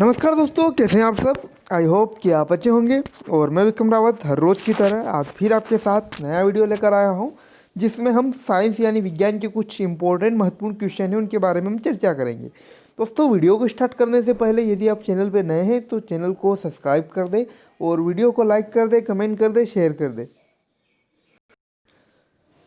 नमस्कार दोस्तों, कैसे हैं आप सब। आई होप कि आप अच्छे होंगे। और मैं विक्रम रावत हर रोज़ की तरह आज फिर आपके साथ नया वीडियो लेकर आया हूं, जिसमें हम साइंस यानी विज्ञान के कुछ इंपॉर्टेंट महत्वपूर्ण क्वेश्चन हैं उनके बारे में हम चर्चा करेंगे। दोस्तों, वीडियो को स्टार्ट करने से पहले यदि आप चैनल पर नए हैं तो चैनल को सब्सक्राइब कर दें और वीडियो को लाइक कर दें, कमेंट कर दें, शेयर कर दें।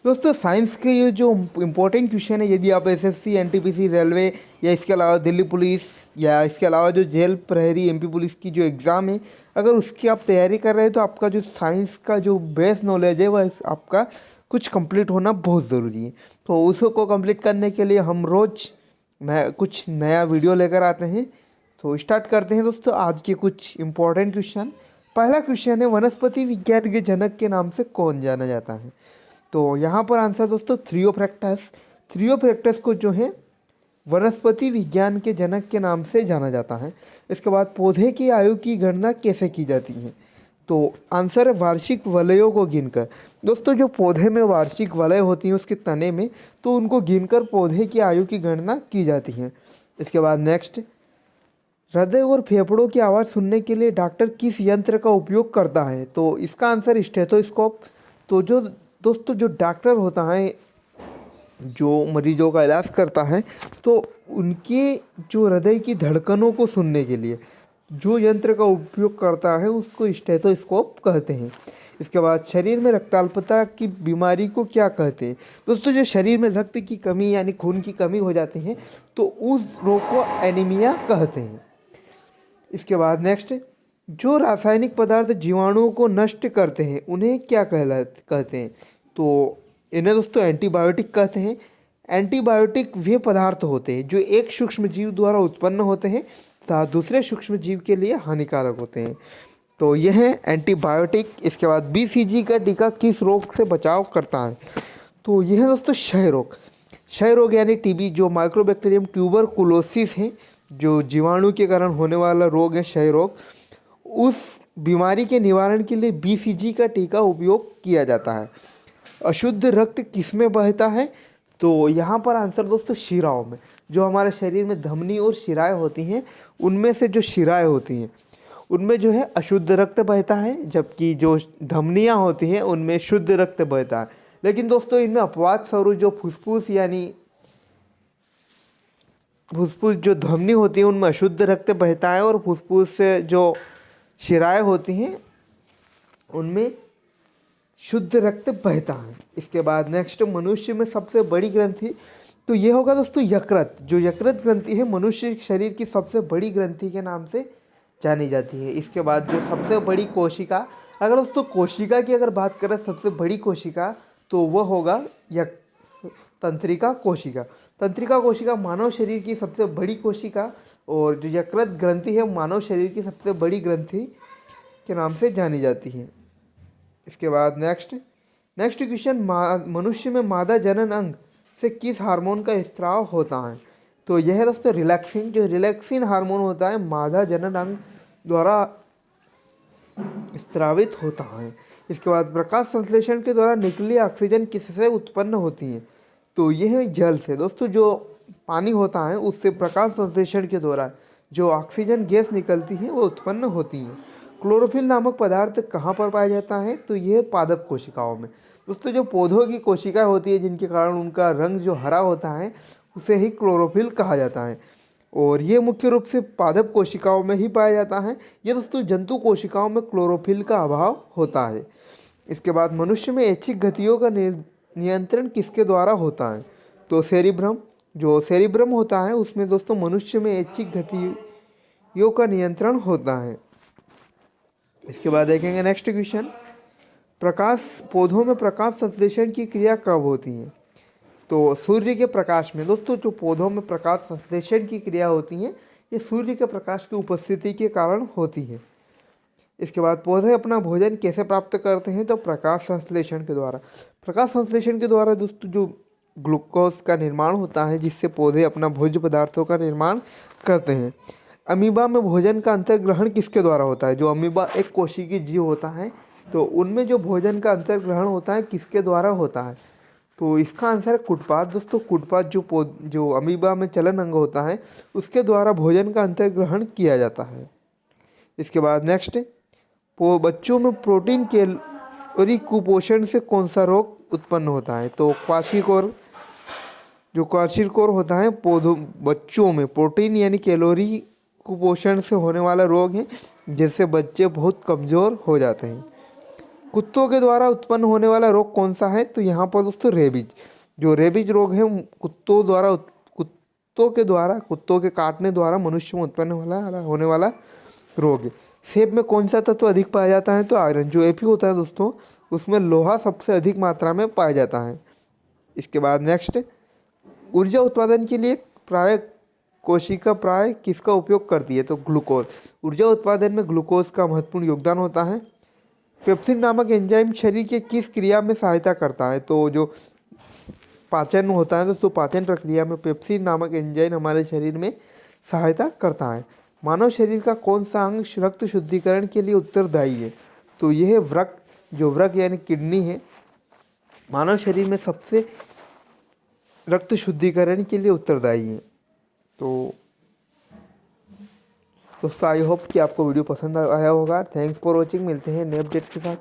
दोस्तों, साइंस के ये जो इम्पोर्टेंट क्वेश्चन है, यदि आप एसएससी, एनटीपीसी, रेलवे या इसके अलावा दिल्ली पुलिस या इसके अलावा जो जेल प्रहरी, एमपी पुलिस की जो एग्ज़ाम है, अगर उसकी आप तैयारी कर रहे हैं तो आपका जो साइंस का जो बेस नॉलेज है वह आपका कुछ कंप्लीट होना बहुत ज़रूरी है। तो उसको कंप्लीट करने के लिए हम रोज़ कुछ नया वीडियो लेकर आते हैं। तो स्टार्ट करते हैं दोस्तों आज के कुछ इम्पोर्टेंट क्वेश्चन। पहला क्वेश्चन है, वनस्पति विज्ञान के जनक के नाम से कौन जाना जाता है। तो यहाँ पर आंसर दोस्तों थ्रियोप्रैक्टस। थ्रियोप्रैक्टस को जो है वनस्पति विज्ञान के जनक के नाम से जाना जाता है। इसके बाद पौधे की आयु की गणना कैसे की जाती है। तो आंसर है वार्षिक वलयों को गिनकर। दोस्तों, जो पौधे में वार्षिक वलय होती हैं उसके तने में, तो उनको गिनकर पौधे की आयु की गणना की जाती है। इसके बाद नेक्स्ट, हृदय और फेफड़ों की आवाज़ सुनने के लिए डॉक्टर किस यंत्र का उपयोग करता है। तो इसका आंसर स्टेथोस्कोप। तो जो दोस्तों जो डॉक्टर होता है जो मरीजों का इलाज करता है, तो उनके जो हृदय की धड़कनों को सुनने के लिए जो यंत्र का उपयोग करता है उसको स्टेथोस्कोप कहते हैं। इसके बाद शरीर में रक्ताल्पता की बीमारी को क्या कहते हैं। दोस्तों, जो शरीर में रक्त की कमी यानी खून की कमी हो जाती है तो उस रोग को एनीमिया कहते हैं। इसके बाद नेक्स्ट, जो रासायनिक पदार्थ जीवाणुओं को नष्ट करते हैं उन्हें क्या कहते हैं। तो इन्हें दोस्तों एंटीबायोटिक कहते हैं। एंटीबायोटिक वे पदार्थ होते हैं जो एक सूक्ष्म जीव द्वारा उत्पन्न होते हैं तथा दूसरे सूक्ष्म जीव के लिए हानिकारक होते हैं। तो यह है एंटीबायोटिक। इसके बाद बीसीजी का टीका किस रोग से बचाव करता है। तो यह है दोस्तों क्षय रोग। क्षय रोग यानी टीबी, जो माइक्रोबैक्टीरियम ट्यूबरकुलोसिस है, जो जीवाणु के कारण होने वाला रोग है क्षय रोग, उस बीमारी के निवारण के लिए बीसीजी का टीका उपयोग किया जाता है। अशुद्ध रक्त किस में बहता है। तो यहाँ पर आंसर दोस्तों शिराओं में। जो हमारे शरीर में धमनी और शिराएं होती हैं, उनमें से जो शिराएं होती हैं उनमें जो है अशुद्ध रक्त बहता है, जबकि जो धमनियाँ होती हैं उनमें शुद्ध रक्त बहता है। लेकिन दोस्तों इनमें अपवाद स्वरूप जो फुसफुस यानी फुसफुस जो धमनी होती है उनमें अशुद्ध रक्त बहता है, और फुसफुस से जो शिराएं होती हैं उनमें शुद्ध रक्त बहता है। इसके बाद नेक्स्ट, मनुष्य में सबसे बड़ी ग्रंथि। तो ये होगा दोस्तों यकृत। जो यकृत ग्रंथि है मनुष्य शरीर की सबसे बड़ी ग्रंथि के नाम से जानी जाती है। इसके बाद जो सबसे बड़ी कोशिका, अगर दोस्तों कोशिका की अगर बात करें सबसे बड़ी कोशिका, तो वह होगा तंत्रिका कोशिका। तंत्रिका कोशिका मानव शरीर की सबसे बड़ी कोशिका, और जो यकृत ग्रंथि है मानव शरीर की सबसे बड़ी ग्रंथि के नाम से जानी जाती है। इसके बाद नेक्स्ट क्वेश्चन, मनुष्य में मादा जनन अंग से किस हार्मोन का स्त्राव होता है। तो यह है दोस्तों रिलैक्सिन। जो रिलैक्सिन हार्मोन होता है मादा जनन अंग द्वारा स्त्रावित होता है। इसके बाद प्रकाश संश्लेषण के द्वारा निकली ऑक्सीजन किससे उत्पन्न होती है। तो यह है जल से। दोस्तों, जो पानी होता है उससे प्रकाश संश्लेषण के द्वारा जो ऑक्सीजन गैस निकलती है वो उत्पन्न होती है। क्लोरोफिल नामक पदार्थ कहाँ पर पाया जाता है। तो यह पादप कोशिकाओं में। दोस्तों, जो पौधों की कोशिका होती है जिनके कारण उनका रंग जो हरा होता है उसे ही क्लोरोफिल कहा जाता है, और ये मुख्य रूप से पादप कोशिकाओं में ही पाया जाता है। ये दोस्तों जंतु कोशिकाओं में क्लोरोफिल का अभाव होता है। इसके बाद मनुष्य में ऐच्छिक गतियों का नियंत्रण किसके द्वारा होता है। तो सेरिब्रम। जो सेरिब्रम होता है उसमें दोस्तों मनुष्य में ऐच्छिक गतियों का नियंत्रण होता है। इसके बाद देखेंगे नेक्स्ट क्वेश्चन, पौधों में प्रकाश संश्लेषण की क्रिया कब होती है। तो सूर्य के प्रकाश में। दोस्तों, जो पौधों में प्रकाश संश्लेषण की क्रिया होती है ये सूर्य के प्रकाश की उपस्थिति के कारण होती है। इसके बाद पौधे अपना भोजन कैसे प्राप्त करते हैं। तो प्रकाश संश्लेषण के द्वारा। प्रकाश संश्लेषण के द्वारा दोस्तों जो ग्लूकोज का निर्माण होता है जिससे पौधे अपना भोज्य पदार्थों का निर्माण करते हैं। अमीबा में भोजन का अंतर्ग्रहण किसके द्वारा होता है। जो अमीबा एक कोशिकीय जीव होता है, तो उनमें जो भोजन का अंतर्ग्रहण होता है किसके द्वारा होता है। तो इसका आंसर है कुटपाथ। दोस्तों कुटपाथ जो अमीबा में चलन अंग होता है उसके द्वारा भोजन का अंतर्ग्रहण किया जाता है। इसके बाद नेक्स्ट, बच्चों में प्रोटीन कैलोरी कुपोषण से कौन सा रोग उत्पन्न होता है? तो क्वाशीकोर, जो क्वाशीकोर होता है पौधों बच्चों में प्रोटीन यानी कैलोरी कुपोषण से होने वाला रोग है, जिससे बच्चे बहुत कमज़ोर हो जाते हैं। कुत्तों के द्वारा उत्पन्न होने वाला रोग कौन सा है? तो यहाँ पर दोस्तों रेबीज, जो रेबीज रोग है कुत्तों के काटने द्वारा मनुष्य में उत्पन्न होने वाला रोग है। सेब में कौन सा तत्व अधिक पाया जाता है? तो आयरन। जो एपी होता है दोस्तों उसमें लोहा सबसे अधिक मात्रा में पाया जाता है। इसके बाद नेक्स्ट, ऊर्जा उत्पादन के लिए प्राय कोशिका प्राय किसका उपयोग करती है? तो ग्लूकोज। ऊर्जा उत्पादन में ग्लूकोज का महत्वपूर्ण योगदान होता है। पेप्सिन नामक एंजाइम शरीर के किस क्रिया में सहायता करता है? तो जो पाचन होता है दोस्तों, पाचन प्रक्रिया में पेप्सिन नामक एंजाइम हमारे शरीर में सहायता करता है। मानव शरीर का कौन सा अंग रक्त शुद्धिकरण के लिए उत्तरदायी है? तो यह वृक्क, जो वृक्क यानी किडनी है, मानव शरीर में सबसे रक्त शुद्धिकरण के लिए उत्तरदायी है। तो दोस्तों आई होप कि आपको वीडियो पसंद आया होगा। Thanks for watching. मिलते हैं नए अपडेट के साथ।